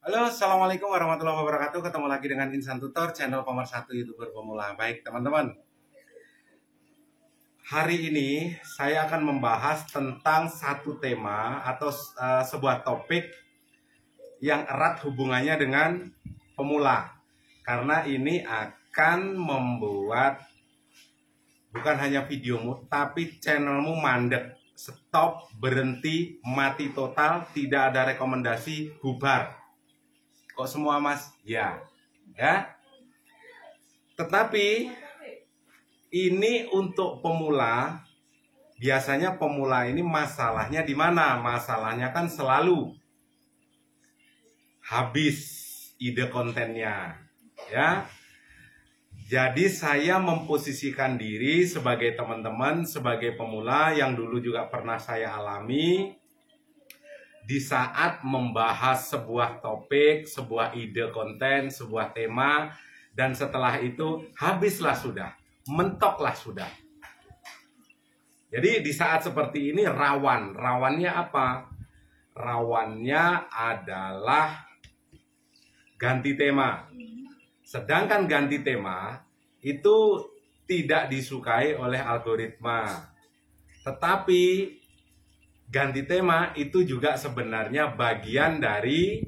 Halo, Assalamualaikum warahmatullahi wabarakatuh. Ketemu lagi dengan Insan Tutor, channel pemersatu YouTuber pemula. Baik, teman-teman. Hari ini saya akan membahas tentang satu tema atau sebuah topik yang erat hubungannya dengan pemula. Karena ini akan membuat bukan hanya videomu, tapi channelmu mandek, stop, berhenti, mati total, tidak ada rekomendasi, bubar. Kok semua mas? Ya. Tetapi ini untuk pemula. Biasanya pemula ini masalahnya di mana? Masalahnya kan selalu habis ide kontennya, ya. Jadi saya memposisikan diri sebagai teman-teman, sebagai pemula yang dulu juga pernah saya alami. Di saat membahas sebuah topik, sebuah ide konten, sebuah tema, dan setelah itu habislah sudah, mentoklah sudah. Jadi di saat seperti ini rawannya apa? Rawannya adalah ganti tema. Sedangkan ganti tema itu tidak disukai oleh algoritma. Tetapi ganti tema itu juga sebenarnya bagian dari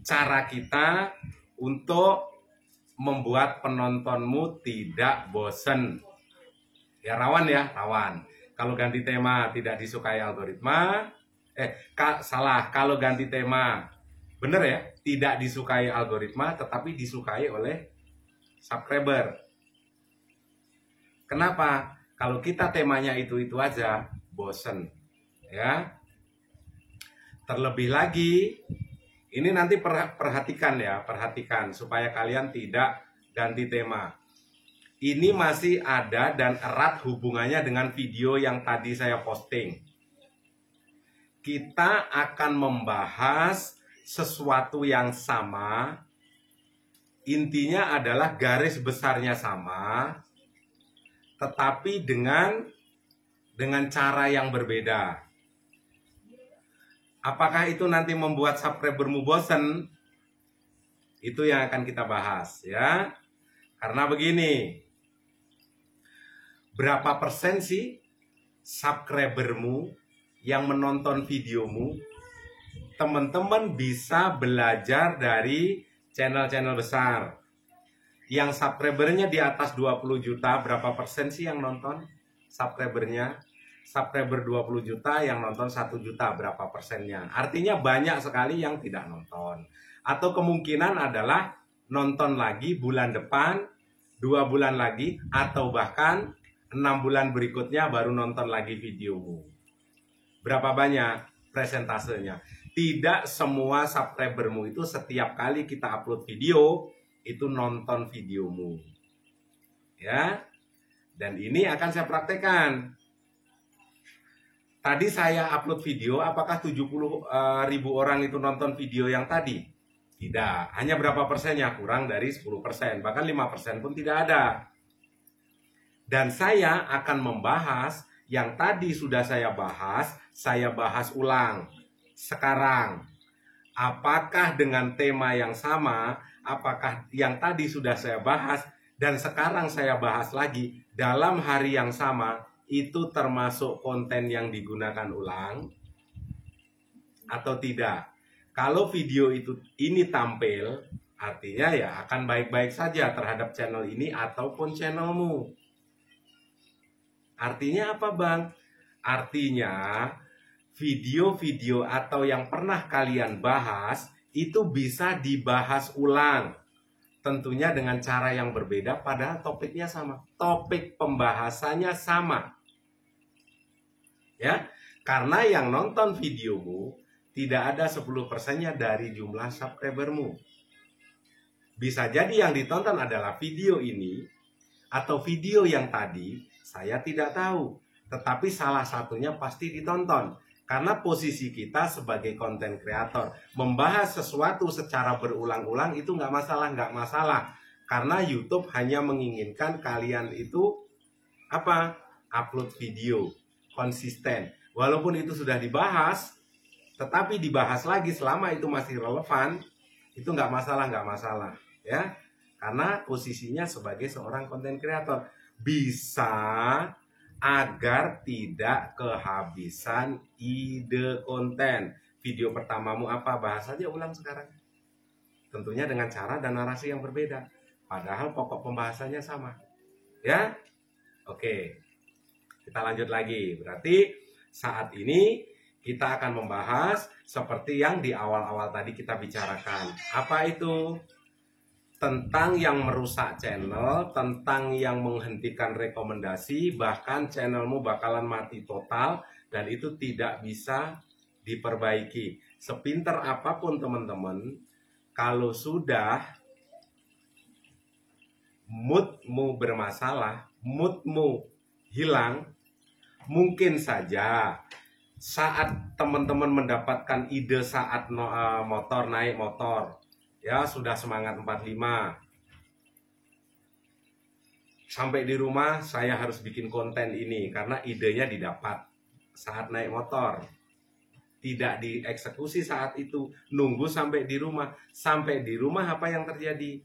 cara kita untuk membuat penontonmu tidak bosen. Ya rawan. Kalau ganti tema tidak disukai algoritma, kalau ganti tema, bener ya, tidak disukai algoritma, tetapi disukai oleh subscriber. Kenapa? Kalau kita temanya itu aja, bosen, ya. Terlebih lagi, ini nanti perhatikan supaya kalian tidak ganti tema. Ini masih ada dan erat hubungannya dengan video yang tadi saya posting. Kita akan membahas sesuatu yang sama. Intinya adalah garis besarnya sama, tetapi dengan cara yang berbeda. Apakah itu nanti membuat subscribermu bosen? Itu yang akan kita bahas, ya. Karena begini, berapa persen sih subscribermu yang menonton videomu? Teman-teman bisa belajar dari channel-channel besar. Yang subscribernya di atas 20 juta, berapa persen sih yang nonton subscribernya? Subscriber 20 juta, yang nonton 1 juta, berapa persennya? Artinya banyak sekali yang tidak nonton. Atau kemungkinan adalah nonton lagi bulan depan, 2 bulan lagi, atau bahkan 6 bulan berikutnya baru nonton lagi videomu. Berapa banyak presentasenya? Tidak semua subscribermu itu setiap kali kita upload video itu nonton videomu, ya. Dan ini akan saya praktekkan. Tadi saya upload video, apakah 70.000 orang itu nonton video yang tadi? Tidak, hanya berapa persennya? Kurang dari 10%, bahkan 5% pun tidak ada. Dan saya akan membahas yang tadi sudah saya bahas ulang. Sekarang, apakah dengan tema yang sama, apakah yang tadi sudah saya bahas dan sekarang saya bahas lagi dalam hari yang sama, itu termasuk konten yang digunakan ulang atau tidak? Kalau video ini tampil, artinya ya akan baik-baik saja terhadap channel ini ataupun channelmu. Artinya apa, Bang? Artinya video-video atau yang pernah kalian bahas itu bisa dibahas ulang. Tentunya dengan cara yang berbeda, padahal topiknya sama. Topik pembahasannya sama. Ya, karena yang nonton videomu tidak ada 10%-nya dari jumlah subscribermu. Bisa jadi yang ditonton adalah video ini atau video yang tadi, saya tidak tahu. Tetapi salah satunya pasti ditonton. Karena posisi kita sebagai konten kreator, membahas sesuatu secara berulang-ulang itu nggak masalah. Karena YouTube hanya menginginkan kalian itu upload video konsisten. Walaupun itu sudah dibahas, Tetapi dibahas lagi selama itu masih relevan, itu nggak masalah, ya. Karena posisinya sebagai seorang konten kreator bisa agar tidak kehabisan ide konten. Video pertamamu apa? Bahas aja ulang sekarang. Tentunya dengan cara dan narasi yang berbeda. Padahal pokok pembahasannya sama. Ya? Oke. Kita lanjut lagi. Berarti saat ini kita akan membahas seperti yang di awal-awal tadi kita bicarakan. Apa itu? Tentang yang merusak channel, tentang yang menghentikan rekomendasi, bahkan channelmu bakalan mati total dan itu tidak bisa diperbaiki. Sepinter apapun teman-teman, kalau sudah moodmu bermasalah, moodmu hilang, mungkin saja saat teman-teman mendapatkan ide saat naik motor, ya sudah semangat 45. Sampai di rumah saya harus bikin konten ini karena idenya didapat saat naik motor. Tidak dieksekusi saat itu, nunggu sampai di rumah. Sampai di rumah apa yang terjadi?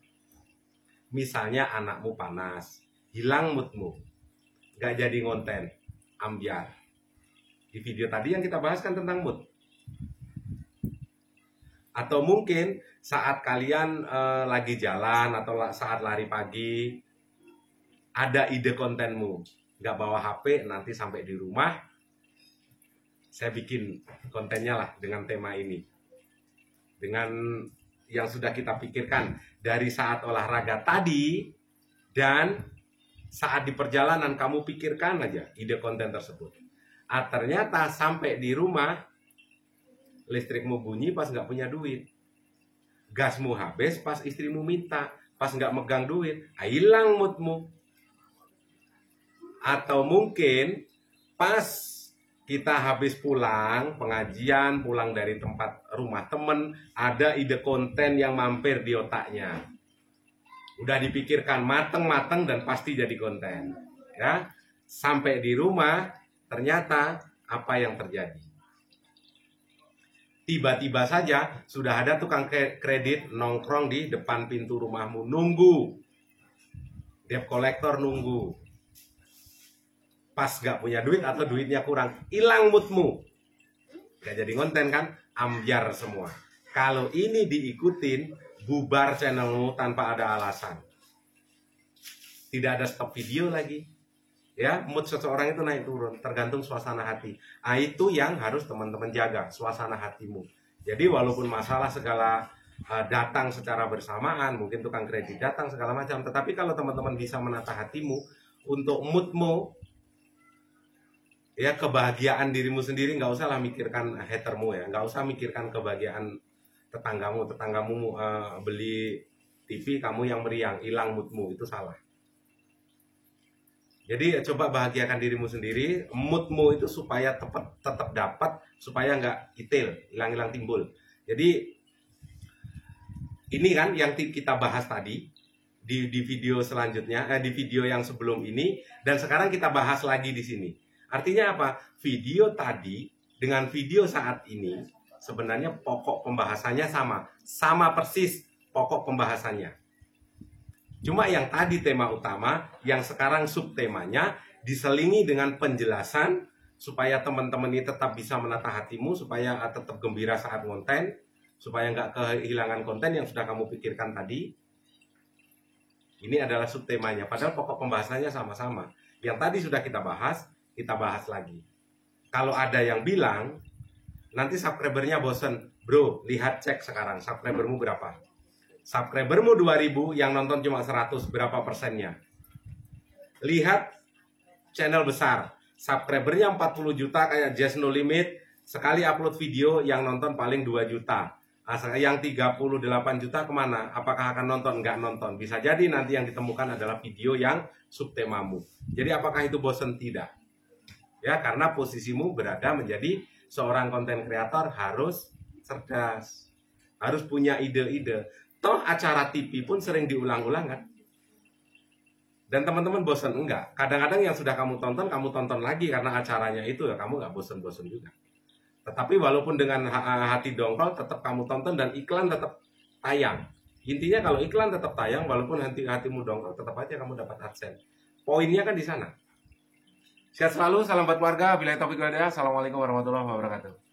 Misalnya anakmu panas, hilang moodmu, gak jadi konten, ambiar. Di video tadi yang kita bahas kan tentang mood. Atau mungkin saat kalian lagi jalan atau saat lari pagi, ada ide kontenmu, nggak bawa HP, nanti sampai di rumah saya bikin kontennya lah dengan tema ini, dengan yang sudah kita pikirkan dari saat olahraga tadi dan saat di perjalanan kamu pikirkan aja ide konten tersebut. Ternyata sampai di rumah listrikmu bunyi pas nggak punya duit, gasmu habis pas istrimu minta, pas nggak megang duit, hilang moodmu. Atau mungkin pas kita habis pulang pengajian, pulang dari tempat rumah temen, ada ide konten yang mampir di otaknya, udah dipikirkan mateng-mateng dan pasti jadi konten, ya. Sampai di rumah ternyata apa yang terjadi? Tiba-tiba saja sudah ada tukang kredit nongkrong di depan pintu rumahmu, nunggu. Debt collector nunggu. Pas gak punya duit atau duitnya kurang, hilang moodmu. Gak jadi konten kan? Ambiar semua. Kalau ini diikutin, bubar channelmu tanpa ada alasan. Tidak ada stop video lagi. Ya, mood seseorang itu naik turun, tergantung suasana hati. Itu yang harus teman-teman jaga, suasana hatimu. Jadi walaupun masalah segala datang secara bersamaan, mungkin tukang kredit datang segala macam, tetapi kalau teman-teman bisa menata hatimu untuk moodmu, ya kebahagiaan dirimu sendiri, nggak usah lah mikirkan hatermu ya, nggak usah mikirkan kebahagiaan tetanggamu beli TV, kamu yang meriang, hilang moodmu, itu salah. Jadi coba bahagiakan dirimu sendiri, moodmu itu supaya tetap dapat, supaya nggak itil, hilang-hilang timbul. Jadi ini kan yang kita bahas tadi di video selanjutnya, di video yang sebelum ini, dan sekarang kita bahas lagi di sini. Artinya apa? Video tadi dengan video saat ini sebenarnya pokok pembahasannya sama persis pokok pembahasannya. Cuma yang tadi tema utama, yang sekarang subtemanya diselingi dengan penjelasan supaya teman-teman ini tetap bisa menata hatimu, supaya tetap gembira saat konten, supaya nggak kehilangan konten yang sudah kamu pikirkan tadi. Ini adalah subtemanya, padahal pokok pembahasannya sama-sama. Yang tadi sudah kita bahas lagi. Kalau ada yang bilang, nanti subscribernya bosen, bro, lihat cek sekarang, subscribermu berapa? Subscribermu 2000, yang nonton cuma 100, berapa persennya? Lihat channel besar, subscribernya 40 juta kayak Just No Limit, sekali upload video yang nonton paling 2 juta. Yang 38 juta kemana? Apakah akan nonton? Nggak nonton. Bisa jadi nanti yang ditemukan adalah video yang subtemamu. Jadi apakah itu bosen? Tidak. Ya, karena posisimu berada menjadi seorang konten kreator harus cerdas, harus punya ide-ide. Toh acara TV pun sering diulang-ulang kan? Dan teman-teman bosan? Enggak. Kadang-kadang yang sudah kamu tonton lagi karena acaranya itu ya kamu nggak bosan-bosan juga. Tetapi walaupun dengan hati dongkol, tetap kamu tonton dan iklan tetap tayang. Intinya kalau iklan tetap tayang, walaupun hatimu dongkol, tetap aja kamu dapat AdSense. Poinnya kan di sana. Sehat selalu, salam buat keluarga. Bila topik Assalamualaikum warahmatullahi wabarakatuh.